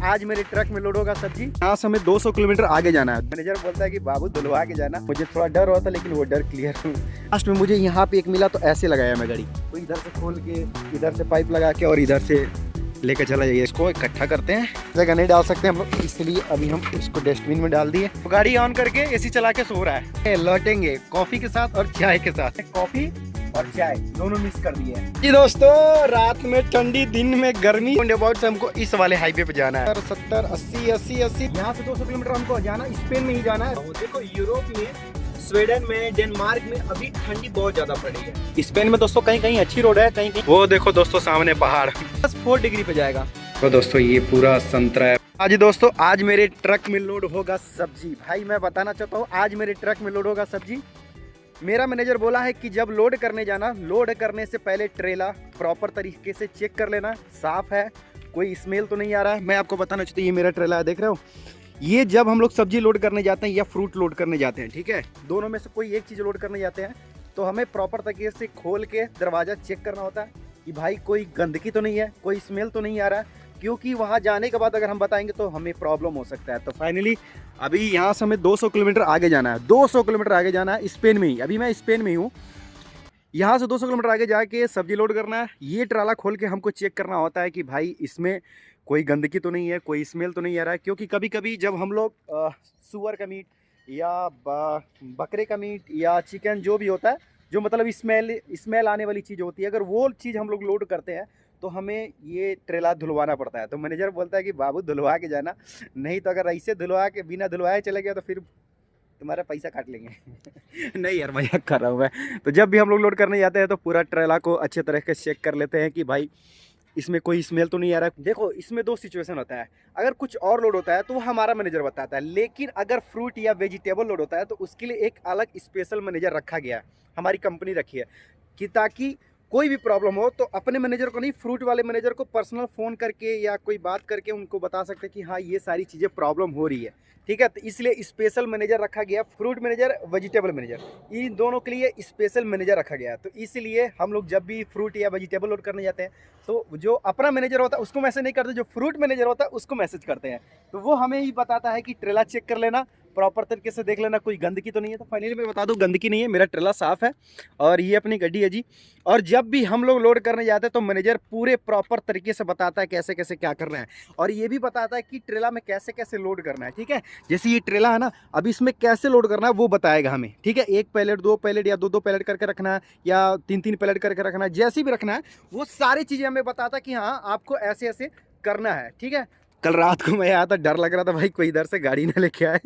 आज मेरे ट्रक में लोड होगा सब्जी। यहाँ से हमें 200 किलोमीटर आगे जाना है। मैनेजर बोलता है कि बाबू धुलवा के जाना। मुझे थोड़ा डर होता लेकिन वो डर क्लियर हुआ। लास्ट में मुझे यहाँ पे एक मिला तो ऐसे लगाया मैं गाड़ी तो इधर से खोल के इधर से पाइप लगा के और इधर से लेकर चला जाइए। इसको इकट्ठा करते हैं, जगह नहीं डाल सकते हम लोग, इसलिए अभी हम इसको डस्टबिन में डाल दिए। तो गाड़ी ऑन करके एसी चला के सो रहा है। लौटेंगे कॉफी के साथ और चाय के साथ। कॉफी और चाय दोनों मिक्स कर दिए हैं जी दोस्तों। रात में ठंडी, दिन में गर्मी। अबाउट से हमको इस वाले हाईवे पे जाना है। 70 80 80 80 यहाँ से 200 किलोमीटर हमको जाना, स्पेन में ही जाना है। देखो यूरोप में, स्वीडन में, डेनमार्क में अभी ठंडी बहुत ज्यादा पड़ी है। स्पेन में दोस्तों कहीं कहीं अच्छी रोड है, कहीं कहीं वो देखो दोस्तों सामने पहाड़ बस 4 डिग्री पे जाएगा। तो दोस्तों ये पूरा संतरा है। आज दोस्तों आज मेरे ट्रक में लोड होगा सब्जी। भाई मैं बताना चाहता हूँ आज मेरे ट्रक में लोड होगा सब्जी। मेरा मैनेजर बोला है कि जब लोड करने जाना, लोड करने से पहले ट्रेला प्रॉपर तरीके से चेक कर लेना, साफ है, कोई स्मेल तो नहीं आ रहा है। मैं आपको बताना चाहता हूँ ये मेरा ट्रेला है, देख रहे हो। ये जब हम लोग सब्जी लोड करने जाते हैं या फ्रूट लोड करने जाते हैं, ठीक है, दोनों में से कोई एक चीज़ लोड करने जाते हैं तो हमें प्रॉपर तरीके से खोल के दरवाज़ा चेक करना होता है कि भाई कोई गंदगी तो नहीं है, कोई स्मेल तो नहीं आ रहा है, क्योंकि वहाँ जाने के बाद अगर हम बताएंगे तो हमें प्रॉब्लम हो सकता है। तो फाइनली अभी यहाँ से हमें 200 किलोमीटर आगे जाना है, 200 किलोमीटर आगे जाना है स्पेन में ही। अभी मैं स्पेन में ही हूँ। यहाँ से 200 किलोमीटर आगे जाके सब्जी लोड करना है। ये ट्राला खोल के हमको चेक करना होता है कि भाई इसमें कोई गंदगी तो नहीं है, कोई स्मेल तो नहीं आ रहा है, क्योंकि कभी कभी जब हम लोग सुअर का मीट या बकरे का मीट या चिकन जो भी होता है, जो मतलब स्मेल आने वाली चीज़ होती है, अगर वो चीज़ हम लोग लोड करते हैं तो हमें ये ट्रेला धुलवाना पड़ता है। तो मैनेजर बोलता है कि बाबू धुलवा के जाना, नहीं तो अगर ऐसे धुलवा के बिना धुलवाए चले गया तो फिर तुम्हारा पैसा काट लेंगे। नहीं यार मजाक कर रहा हूँ मैं। तो जब भी हम लोग लोड करने जाते हैं तो पूरा ट्रेला को अच्छे तरह से चेक कर लेते हैं कि भाई इसमें कोई स्मेल तो नहीं आ रहा है। देखो इसमें 2 सिचुएशन होता है। अगर कुछ और लोड होता है तो वो हमारा मैनेजर बताता है, लेकिन अगर फ्रूट या वेजिटेबल लोड होता है तो उसके लिए एक अलग स्पेशल मैनेजर रखा गया है, हमारी कंपनी रखी है, कि ताकि कोई भी प्रॉब्लम हो तो अपने मैनेजर को नहीं, फ्रूट वाले मैनेजर को पर्सनल फ़ोन करके या कोई बात करके उनको बता सकते हैं कि हाँ ये सारी चीज़ें प्रॉब्लम हो रही है, ठीक है। तो इसलिए स्पेशल मैनेजर रखा गया, फ्रूट मैनेजर, वेजिटेबल मैनेजर, इन दोनों के लिए स्पेशल मैनेजर रखा गया है। तो इसलिए हम लोग जब भी फ्रूट या वेजिटेबल लोड करने जाते हैं तो जो अपना मैनेजर होता है उसको मैसेज नहीं करते, जो फ्रूट मैनेजर होता है उसको मैसेज करते हैं। तो वो हमें ही बताता है कि ट्रेला चेक कर लेना, प्रॉपर तरीके से देख लेना कोई गंदगी तो नहीं है। तो फाइनली मैं बता दूं गंदगी नहीं है, मेरा ट्रेला साफ़ है और ये अपनी गाड़ी है जी। और जब भी हम लोग लोड करने जाते हैं तो मैनेजर पूरे प्रॉपर तरीके से बताता है कैसे कैसे क्या करना है, और ये भी बताता है कि ट्रेला में कैसे कैसे लोड करना है, ठीक है। जैसे ये ट्रेला है ना, अब इसमें कैसे लोड करना है वो बताएगा हमें, ठीक है। 1 पैलेट 2 पैलेट या 2 पैलेट करके रखना है या 3 पैलेट करके रखना है, जैसी भी रखना है वो सारी चीज़ें हमें बताता है कि हाँ आपको ऐसे ऐसे करना है, ठीक है। कल रात को मैं आया था, डर लग रहा था भाई कोई इधर से गाड़ी ना लेके आए।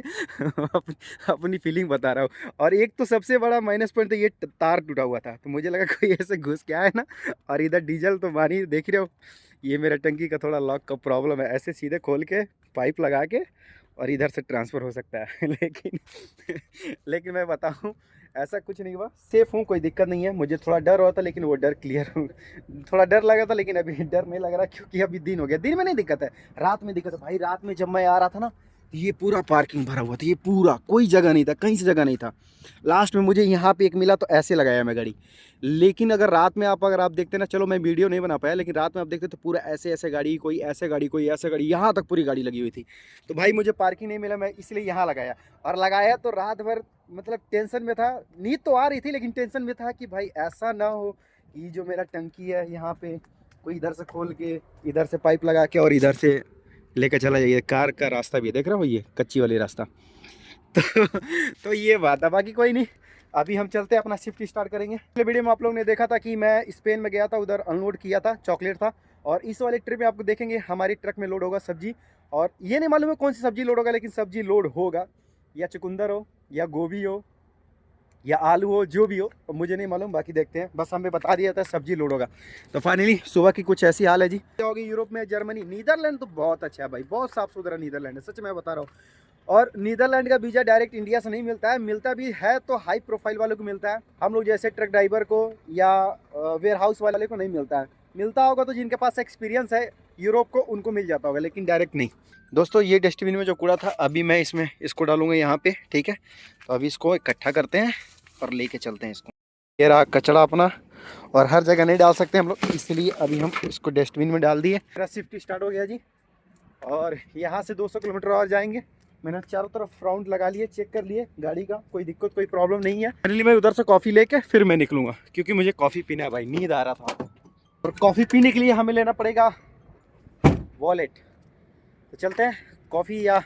अपनी फीलिंग बता रहा हूँ। और एक तो सबसे बड़ा माइनस पॉइंट तो ये तार टूटा हुआ था, तो मुझे लगा कोई ऐसे घुस के आए ना। और इधर डीजल तो मानी देख रहे हो, ये मेरा टंकी का थोड़ा लॉक का प्रॉब्लम है, ऐसे सीधे खोल के पाइप लगा के और इधर से ट्रांसफ़र हो सकता है। लेकिन मैं बताऊँ ऐसा कुछ नहीं हुआ, सेफ़ हूँ, कोई दिक्कत नहीं है। मुझे थोड़ा डर हुआ था लेकिन वो डर क्लियर हो, थोड़ा डर लगा था लेकिन अभी डर नहीं लग रहा, क्योंकि अभी दिन हो गया। दिन में नहीं दिक्कत है, रात में दिक्कत है भाई। रात में जब मैं आ रहा था ना तो ये पूरा पार्किंग भरा हुआ था, ये पूरा कोई जगह नहीं था, कहीं से जगह नहीं था। लास्ट में मुझे यहाँ पे एक मिला तो ऐसे लगाया मैं गाड़ी। लेकिन अगर रात में अगर आप देखते ना, चलो मैं वीडियो नहीं बना पाया, लेकिन रात में आप देखते तो पूरा ऐसे ऐसे गाड़ी, कोई ऐसे गाड़ी, कोई ऐसे गाड़ी, यहाँ तक पूरी गाड़ी लगी हुई थी। तो भाई मुझे पार्किंग नहीं मिला, मैं इसलिए यहाँ लगाया। और लगाया तो रात भर मतलब टेंशन में था, नींद तो आ रही थी लेकिन टेंशन में था कि भाई ऐसा ना हो कि जो मेरा टंकी है यहाँ पे कोई इधर से खोल के इधर से पाइप लगा के और इधर से लेकर चला जाइए। कार का रास्ता भी देख रहे हो, ये कच्ची वाली रास्ता। तो ये बात है, बाकी कोई नहीं। अभी हम चलते हैं, अपना शिफ्ट स्टार्ट करेंगे। पिछले वीडियो में आप लोगों ने देखा था कि मैं स्पेन में गया था, उधर अनलोड किया था, चॉकलेट था। और इस वाले ट्रिप में आपको देखेंगे हमारी ट्रक में लोड होगा सब्जी। और ये नहीं मालूम है कौन सी सब्जी लोड होगा, लेकिन सब्जी लोड होगा, या चुकंदर हो या गोभी हो या आलू हो, जो भी हो मुझे नहीं मालूम, बाकी देखते हैं। बस हमें बता दिया था सब्जी लोड होगा। तो फाइनली सुबह की कुछ ऐसी हाल है जी। होगी यूरोप में, जर्मनी, नीदरलैंड तो बहुत अच्छा है भाई, बहुत साफ सुथरा नीदरलैंड है, सच मैं बता रहा हूँ। और नीदरलैंड का वीज़ा डायरेक्ट इंडिया से नहीं मिलता है, मिलता भी है तो हाई प्रोफाइल वालों को मिलता है। हम लोग जैसे ट्रक ड्राइवर को या वेयर हाउस वाले को नहीं मिलता है। मिलता होगा तो जिनके पास एक्सपीरियंस है यूरोप को, उनको मिल जाता होगा, लेकिन डायरेक्ट नहीं। दोस्तों ये डस्टबिन में जो कूड़ा था अभी मैं इसको डालूंगा यहाँ पे, ठीक है। तो अभी इसको इकट्ठा करते हैं और लेके चलते हैं इसको। ये रहा कचरा अपना, और हर जगह नहीं डाल सकते हम लोग, इसलिए अभी हम इसको डस्टबिन में डाल दिए। मेरा शिफ्ट स्टार्ट हो गया जी। और यहाँ से 200 किलोमीटर और जाएंगे। मैंने चारों तरफ राउंड लगा लिए, चेक कर लिए गाड़ी का, कोई दिक्कत कोई प्रॉब्लम नहीं है। फाइनली मैं उधर से कॉफ़ी लेके फिर मैं निकलूँगा, क्योंकि मुझे कॉफ़ी पीना है भाई, नींद आ रहा था। और कॉफ़ी पीने के लिए हमें लेना पड़ेगा वॉलेट। तो चलते हैं, कॉफ़ी या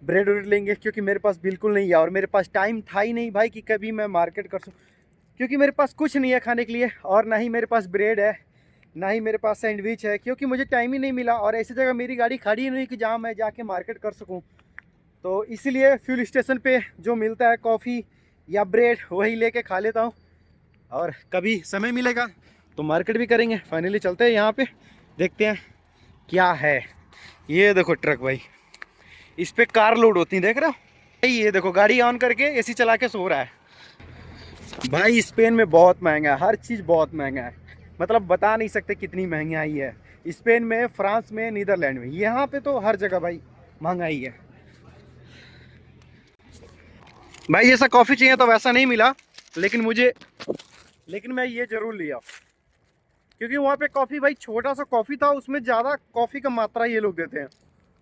ब्रेड व्रेड लेंगे, क्योंकि मेरे पास बिल्कुल नहीं है और मेरे पास टाइम था ही नहीं भाई कि कभी मैं मार्केट कर सकूँ, क्योंकि मेरे पास कुछ नहीं है खाने के लिए, और ना ही मेरे पास ब्रेड है, ना ही मेरे पास सैंडविच है, क्योंकि मुझे टाइम ही नहीं मिला। और ऐसी जगह मेरी गाड़ी खड़ी ही नहीं कि जहाँ मैं जाके मार्केट कर सकूँ। तो इसीलिए फ्यूल स्टेशन पे जो मिलता है कॉफ़ी या ब्रेड वही लेके खा लेता हूँ, और कभी समय मिलेगा तो मार्केट भी करेंगे। फाइनली चलते हैं यहाँ पे, देखते हैं क्या है। ये देखो ट्रक भाई, इस पे कार लोड होती है, देख रहे हो। ये देखो गाड़ी ऑन करके एसी चला के सो रहा है भाई। स्पेन में बहुत महंगा है, हर चीज़ बहुत महंगा है, मतलब बता नहीं सकते कितनी महंगाई है स्पेन में, फ्रांस में, नीदरलैंड में। यहाँ पे तो हर जगह भाई महंगाई है भाई। जैसा कॉफ़ी चाहिए तो वैसा नहीं मिला, लेकिन मैं ये ज़रूर लिया, क्योंकि वहाँ पे कॉफ़ी भाई छोटा सा कॉफ़ी था, उसमें ज़्यादा कॉफ़ी का मात्रा ये लोग देते हैं।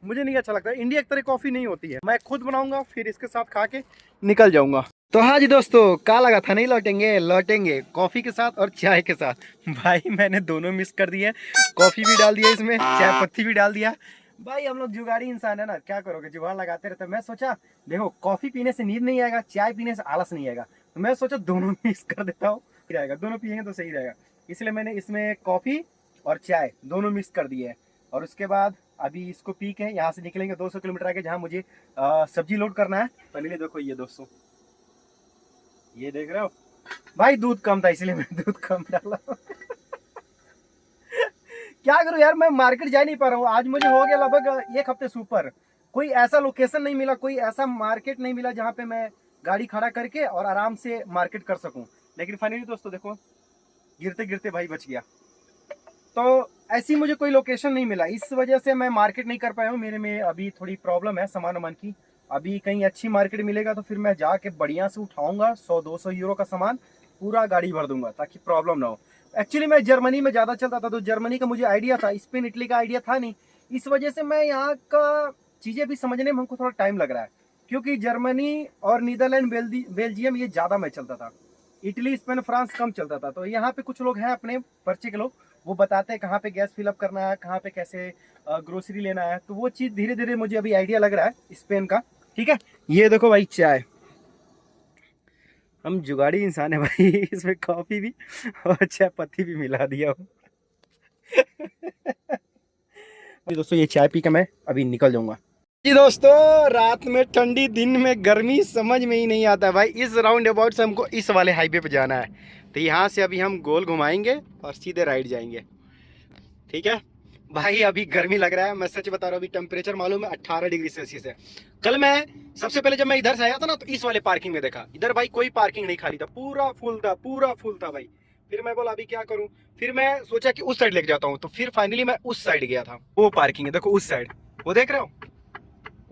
मुझे नहीं अच्छा लगता, इंडिया की तरह कॉफ़ी नहीं होती है। मैं खुद बनाऊंगा, फिर इसके साथ खा के निकल जाऊंगा। तो हाँ जी दोस्तों, क्या लगा था, नहीं लौटेंगे, लौटेंगे कॉफ़ी के साथ और चाय के साथ। भाई मैंने दोनों मिक्स कर दिए, कॉफ़ी भी डाल दिया इसमें, चाय पत्ती भी डाल दिया। भाई हम लोग जुगाड़ी इंसान है ना, क्या करोगे, जुगाड़ लगाते रहते। मैं सोचा देखो कॉफ़ी पीने से नींद नहीं आएगा, चाय पीने से आलस नहीं आएगा, तो मैं सोचा दोनों मिक्स कर देता हूँ, रहेगा, दोनों पियेंगे तो सही रहेगा। इसलिए मैंने इसमें कॉफ़ी और चाय दोनों मिक्स कर दिए है। और उसके बाद अभी इसको पी के यहाँ से निकलेंगे 200 किलोमीटर आगे, जहाँ मुझे सब्जी लोड करना है। पहले देखो ये दोस्तों, ये देख रहे हो भाई, दूध कम था इसलिए मैं दूध कम डाला। क्या करूं यार, मैं मार्केट जा नहीं पा रहा हूँ। आज मुझे हो गया लगभग 1 हफ्ते से ऊपर, कोई ऐसा लोकेशन नहीं मिला, कोई ऐसा मार्केट नहीं मिला जहाँ पे मैं गाड़ी खड़ा करके और आराम से मार्केट कर सकूं। लेकिन फाइनली दोस्तों देखो, गिरते गिरते भाई बच गया। तो ऐसी मुझे कोई लोकेशन नहीं मिला, इस वजह से मैं मार्केट नहीं कर पाया हूँ। मेरे में अभी थोड़ी प्रॉब्लम है सामान वामान की। अभी कहीं अच्छी मार्केट मिलेगा तो फिर मैं जाके बढ़िया से उठाऊंगा, 100-200 यूरो का सामान पूरा गाड़ी भर दूंगा, ताकि प्रॉब्लम ना हो। एक्चुअली मैं जर्मनी में ज़्यादा चलता था, तो जर्मनी का मुझे आइडिया था, स्पेन इटली का आइडिया था नहीं। इस वजह से मैं यहाँ का चीज़ें भी समझने में हमको थोड़ा टाइम लग रहा है, क्योंकि जर्मनी और नीदरलैंड, बेल्जियम ये ज़्यादा मैं चलता था। इटली, स्पेन, फ्रांस कम चलता था। तो यहाँ पे कुछ लोग हैं अपने परिचय के लोग, वो बताते हैं कहाँ पे गैस फिलअप करना है, कहाँ पे कैसे ग्रोसरी लेना है। तो वो चीज़ धीरे धीरे मुझे अभी आइडिया लग रहा है स्पेन का। ठीक है, ये देखो भाई चाय, हम जुगाड़ी इंसान है भाई। इसमें कॉफ़ी भी और चाय पत्ती भी मिला दिया हो। दोस्तों ये चाय पी के मैं अभी निकल जाऊंगा जी। दोस्तों रात में ठंडी, दिन में गर्मी, समझ में ही नहीं आता भाई। इस राउंड अबाउट से हमको इस वाले हाईवे पे जाना है, तो यहाँ से अभी हम गोल घुमाएंगे और सीधे राइट जाएंगे। ठीक है भाई, अभी गर्मी लग रहा है, मैं सच बता रहा हूँ। अभी टेम्परेचर मालूम है 18 डिग्री सेल्सियस है। कल मैं सबसे पहले जब मैं इधर से आया था ना, तो इस वाले पार्किंग में देखा, इधर भाई कोई पार्किंग नहीं खाली था, पूरा फुल था, पूरा फुल था भाई। फिर मैं बोला अभी क्या करूं, फिर मैं सोचा कि उस साइड लेके जाता हूं। तो फिर फाइनली मैं उस साइड गया था, वो पार्किंग है देखो उस साइड, वो देख रहे हो,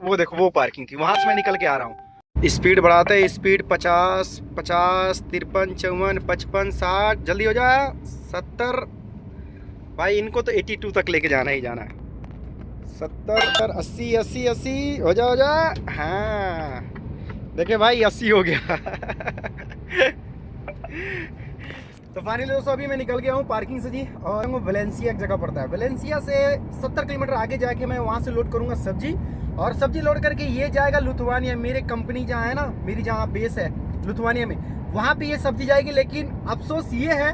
वो देखो वो पार्किंग थी, वहां से मैं निकल के आ रहा हूँ। स्पीड बढ़ाते हैं, स्पीड 50, 50, 53, 54, 55, 60, जल्दी हो जाए 70। भाई इनको तो 82 तक लेके जाना ही जाना है। 70, 80, 80, 80 हो जा, हो जा। हाँ देखिए भाई 80 हो गया। तो फाइनली दोस्तों अभी मैं निकल गया हूँ पार्किंग से जी, और वेलेंसिया एक जगह पड़ता है। वेलेंसिया से 70 किलोमीटर आगे जाके मैं वहाँ से लोड करूँगा सब्जी, और सब्जी लोड करके ये जाएगा लुथवानिया। मेरे कंपनी जहाँ है ना, मेरी जहाँ बेस है लुथवानिया में, वहाँ पे ये सब्जी जाएगी। लेकिन अफसोस ये है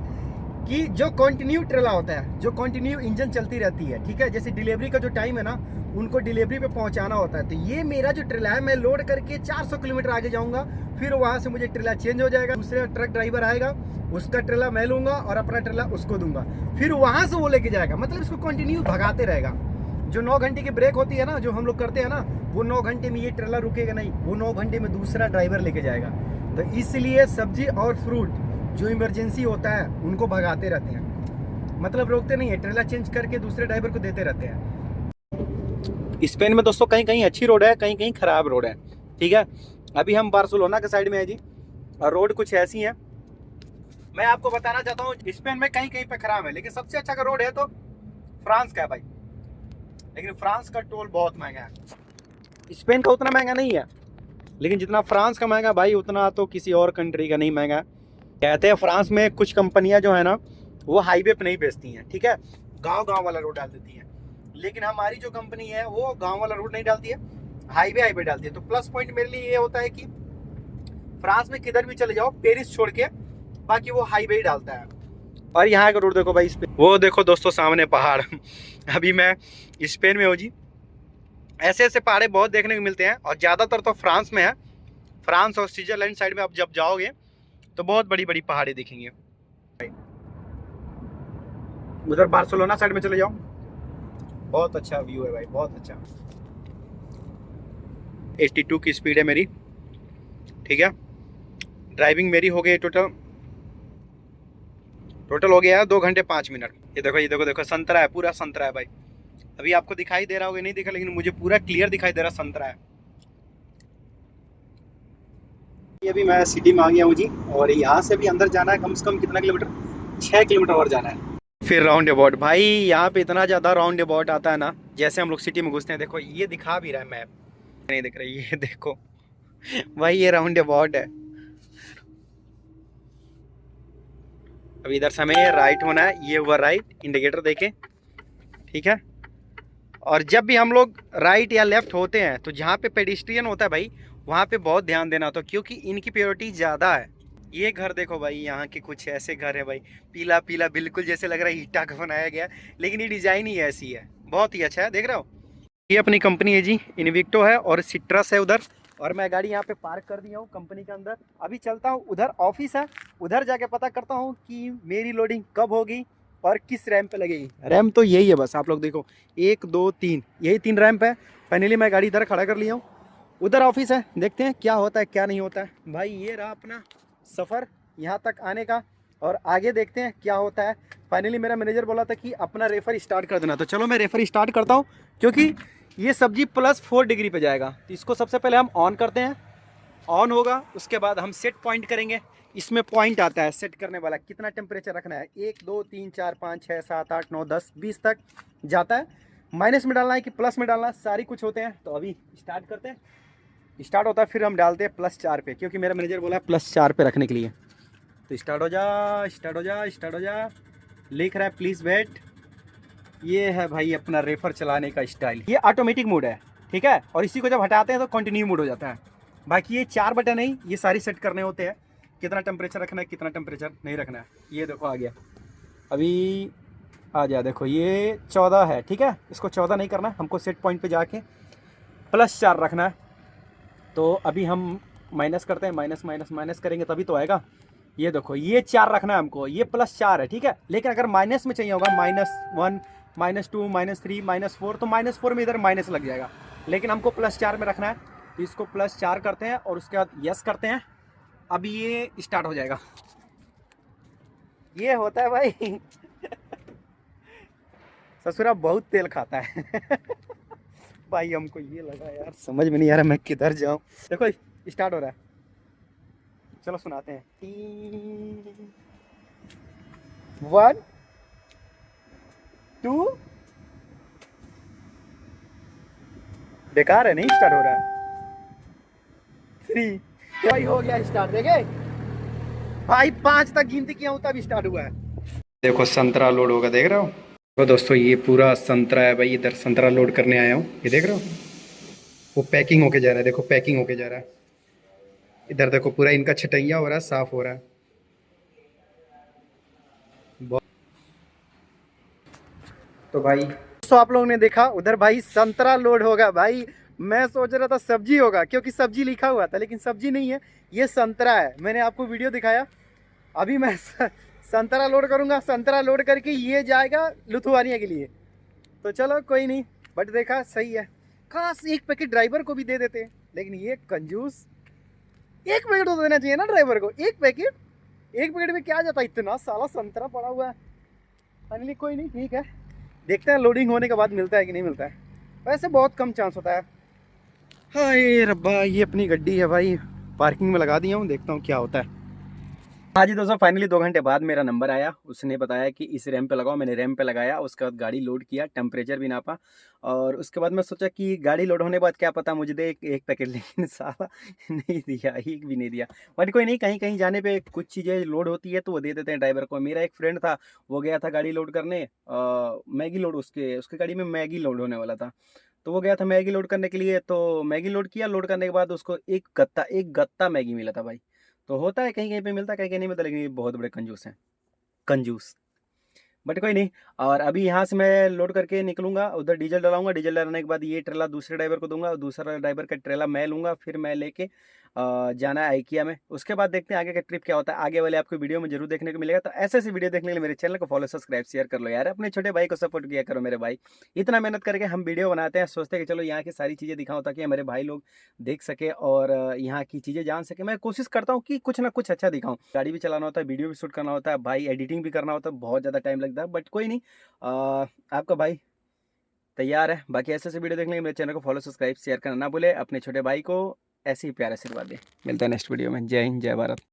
कि जो कंटिन्यू ट्रेला होता है, जो कंटिन्यू इंजन चलती रहती है, ठीक है, जैसे डिलीवरी का जो टाइम है ना, उनको डिलीवरी पे पहुंचाना होता है। तो ये मेरा जो ट्रेला है, मैं लोड करके 400 किलोमीटर आगे जाऊंगा, फिर वहां से मुझे ट्रेला चेंज हो जाएगा, दूसरे ट्रक ड्राइवर आएगा, उसका ट्रेला मैं लूंगा और अपना ट्रेला उसको दूंगा, फिर वहां से वो लेके जाएगा। मतलब इसको कंटिन्यू भगाते रहेगा। जो 9 घंटे की ब्रेक होती है ना, जो हम लोग करते हैं ना, वो 9 घंटे में ये ट्रेला रुकेगा नहीं, वो 9 घंटे में दूसरा ड्राइवर लेके जाएगा। तो इसलिए सब्जी और फ्रूट जो इमरजेंसी होता है उनको भगाते रहते हैं, मतलब रोकते नहीं है, ट्रेलर चेंज करके दूसरे ड्राइवर को देते रहते हैं। स्पेन में दोस्तों कहीं कहीं अच्छी रोड है, कहीं कहीं खराब रोड है। ठीक है, अभी हम बार्सिलोना के साइड में है जी, और रोड कुछ ऐसी है। मैं आपको बताना चाहता हूँ स्पेन में कहीं कहीं पे खराब है, लेकिन सबसे अच्छा अगर रोड है तो फ्रांस का है भाई। लेकिन फ्रांस का टोल बहुत महंगा है। स्पेन का उतना महंगा नहीं है, लेकिन जितना फ्रांस का महंगा भाई उतना तो किसी और कंट्री का नहीं महंगा। कहते हैं फ्रांस में कुछ कंपनियां जो है ना वो हाईवे पे नहीं बेचती हैं, ठीक है, गांव गांव वाला रोड डाल देती हैं। लेकिन हमारी जो कंपनी है वो गांव वाला रोड नहीं डालती है, हाईवे डालती है। तो प्लस पॉइंट मेरे लिए ये होता है कि फ्रांस में किधर भी चले जाओ, पेरिस छोड़ के बाकी वो हाईवे ही डालता है। और यहाँ का रोड देखो भाई, वो देखो दोस्तों सामने पहाड़ अभी मैं स्पेन में हूँ जी। ऐसे ऐसे पहाड़े बहुत देखने को मिलते हैं और ज़्यादातर तो फ्रांस में है। फ्रांस और स्विट्जरलैंड साइड में आप जब जाओगे तो बहुत बड़ी बड़ी पहाड़े दिखेंगे। उधर बार्सिलोना साइड में चले जाओ, बहुत अच्छा व्यू है भाई, बहुत अच्छा। 82 की स्पीड है मेरी, ठीक है। ड्राइविंग मेरी हो गई टोटल हो गया है 2 घंटे 5 मिनट। ये देखो देखो संतरा है, पूरा संतरा है भाई। अभी आपको दिखाई दे रहा होगा, नहीं दिखा, लेकिन मुझे पूरा क्लियर दिखाई दे रहा संतरा है। अभी मैं सिटी में आ गया हूँ जी, और यहाँ से भी अंदर जाना है कम से कम कितना किलोमीटर, 6 किलोमीटर और जाना है। फिर राउंड अबाउट भाई, यहाँ पे इतना ज़्यादा राउंड अबाउट आता है ना, जैसे हम लोग सिटी में घुसते हैं। देखो ये दिखा भी रहा है मैप, नहीं दिख रहा है, ये देखो भाई ये राउंड अबाउट है। अभी इधर से हमें राइट होना है, ये हुआ राइट, इंडिकेटर देके, ठीक है। और जब भी हम लोग राइट या लेफ्ट होते हैं तो जहाँ पे पेडिस्ट्रियन होता है भाई वहाँ पे बहुत ध्यान देना होता है, क्योंकि इनकी प्योरिटी ज़्यादा है। ये घर देखो भाई, यहाँ के कुछ ऐसे घर है भाई, पीला पीला बिल्कुल जैसे लग रहा है ईटा का बनाया गया, लेकिन ये डिज़ाइन ही ऐसी है, बहुत ही अच्छा है। देख रहे हो, ये अपनी कंपनी है जी, इन्विक्टो है और सिट्रस है उधर। और मैं गाड़ी यहाँ पे पार्क कर दिया हूँ कंपनी के अंदर। अभी चलता हूँ, उधर ऑफिस है, उधर जाके पता करता हूँ कि मेरी लोडिंग कब होगी और किस रैम पे लगेगी। रैम तो यही है बस, आप लोग देखो 1 2 3, यही 3 रैम्प है। फाइनली मैं गाड़ी इधर खड़ा कर लिया हूँ, उधर ऑफिस है, देखते हैं क्या होता है क्या नहीं होता है। भाई ये रहा अपना सफ़र यहाँ तक आने का, और आगे देखते हैं क्या होता है। फाइनली मेरा मैनेजर बोला था कि अपना रेफर स्टार्ट कर देना, तो चलो मैं रेफर स्टार्ट करता हूँ, क्योंकि ये सब्जी +4 डिग्री पे जाएगा। तो इसको सबसे पहले हम ऑन करते हैं, ऑन होगा उसके बाद हम सेट पॉइंट करेंगे। इसमें पॉइंट आता है सेट करने वाला, कितना टेम्परेचर रखना है, 1 2 3 4 5 6 7 8 9 10 20 तक जाता है। माइनस में डालना है कि प्लस में डालना है, सारी कुछ होते हैं। तो अभी स्टार्ट करते हैं, स्टार्ट होता है फिर हम डालते हैं +4 पे, क्योंकि मेरा मैनेजर बोला है +4 पे रखने के लिए। तो स्टार्ट हो जा, स्टार्ट हो जा, स्टार्ट हो जा, लिख रहा है प्लीज़ वेट। ये है भाई अपना रेफर चलाने का स्टाइल, ये ऑटोमेटिक मोड है, ठीक है। और इसी को जब हटाते हैं तो कंटिन्यू मोड हो जाता है। बाकी ये 4 बटन है, ये सारी सेट करने होते हैं, कितना टेम्परेचर रखना है, कितना टेम्परेचर नहीं रखना है। ये देखो आ गया, अभी आ गया, देखो ये 14 है, ठीक है। इसको 14 नहीं करना, हमको सेट पॉइंट पे जाके +4 रखना है। तो अभी हम माइनस करते हैं, माइनस करेंगे तभी तो आएगा। ये देखो ये 4 रखना है हमको, ये +4 है, ठीक है। लेकिन अगर माइनस में चाहिए होगा -1 -2 -3 -4, तो -4 में इधर माइनस लग जाएगा, लेकिन हमको +4 में रखना है। तो इसको +4 करते हैं और उसके बाद यस करते हैं। अभी ये स्टार्ट हो जाएगा। ये होता है भाई ससुरा बहुत तेल खाता है भाई हमको ये लगा यार, समझ में नहीं आ रहा मैं किधर जाऊं। देखो स्टार्ट हो रहा है, चलो सुनाते हैं। 3 1 2, बेकार है, नहीं स्टार्ट हो रहा है। 3 भाई हो गया स्टार्ट, देखे भाई 5 तक गिनती किया हूं तब स्टार्ट हुआ है। देखो संतरा लोड होगा, देख रहे हो। तो दोस्तों ये पूरा संतरा है भाई, इधर संतरा लोड करने आया हूँ, ये देख रहे हो। वो पैकिंग होके जा रहा है, देखो पैकिंग होके जा रहा है। इधर देखो पूरा इनका छटैया हो रहा है, साफ हो रहा है। तो भाई तो आप लोगों ने देखा उधर भाई संतरा लोड होगा भाई। मैं सोच रहा था सब्जी होगा, क्योंकि सब्जी लिखा हुआ था, लेकिन सब्जी नहीं है, ये संतरा है। मैंने आपको वीडियो दिखाया। अभी मैं संतरा लोड करूंगा, संतरा लोड करके ये जाएगा लिथुआनिया के लिए। तो चलो कोई नहीं, बट देखा सही है। खास 1 पैकेट ड्राइवर को भी दे देते, लेकिन ये कंजूस। 1 पैकेट तो देना चाहिए ना ड्राइवर को, 1 पैकेट। 1 पैकेट में क्या जाता है, इतना साला संतरा पड़ा हुआ है। फाइनली कोई नहीं, ठीक है, देखते हैं लोडिंग होने के बाद मिलता है कि नहीं मिलता है। वैसे बहुत कम चांस होता है। हाय रब्बा, ये अपनी गड्डी है भाई, पार्किंग में लगा दिया हूँ, देखता हूँ क्या होता है। हाँ जी दोस्तों, फाइनली 2 घंटे बाद मेरा नंबर आया। उसने बताया कि इस रैंप पे लगाओ, मैंने रैंप पे लगाया। उसके बाद गाड़ी लोड किया, टेम्परेचर भी नापा और उसके बाद मैं सोचा कि गाड़ी लोड होने के बाद क्या पता मुझे दे एक पैकेट, लेकिन साला नहीं दिया, एक भी नहीं दिया। बट कोई नहीं, कहीं-कहीं जाने पे कुछ चीज़ें लोड होती है तो वो दे देते हैं ड्राइवर को। मेरा एक फ्रेंड था, वो गया था गाड़ी लोड करने, मैगी लोड, उसके उसकी गाड़ी में मैगी लोड होने वाला था। तो वो गया था मैगी लोड करने के लिए, तो मैगी लोड किया, लोड करने के बाद उसको एक गत्ता मैगी मिला था भाई। तो होता है कहीं-कहीं पे मिलता है, कहीं-कहीं नहीं मिलता, लेकिन ये बहुत बड़े कंजूस हैं, कंजूस। बट कोई नहीं। और अभी यहाँ से मैं लोड करके निकलूँगा, उधर डीज़ल डलाऊँगा, डीज़ल डलाने के बाद ये ट्रेला दूसरे ड्राइवर को दूँगा और दूसरा ड्राइवर का ट्रेला मैं लूँगा, फिर मैं लेके जाना है आइकिया में। उसके बाद देखते हैं आगे का ट्रिप क्या होता है, आगे वाले आपको वीडियो में ज़रूर देखने को मिलेगा। तो ऐसे-ऐसे वीडियो देखने के लिए मेरे चैनल को फॉलो, सब्सक्राइब, शेयर कर लो यार। अपने छोटे भाई को सपोर्ट किया करो मेरे भाई। इतना मेहनत करके हम वीडियो बनाते हैं, सोचते हैं कि चलो यहाँ की सारी चीज़ें दिखाऊँ ताकि हमारे भाई लोग देख सकें और यहाँ की चीज़ें जान सकें। मैं कोशिश करता हूँ कि कुछ ना कुछ अच्छा दिखाऊँ। गाड़ी भी चलाना होता है, वीडियो भी शूट करना होता है, भाई एडिटिंग भी करना होता है, बहुत ज़्यादा टाइम लगता है, बट कोई नहीं। आपका भाई तैयार है। बाकी ऐसे-ऐसे वीडियो देखने के लिए मेरे चैनल को फॉलो, सब्सक्राइब, शेयर करना ना भूलें। अपने छोटे भाई को ऐसे ही प्यार आशीर्वाद दें। मिलते हैं नेक्स्ट वीडियो में। जय हिंद, जय भारत।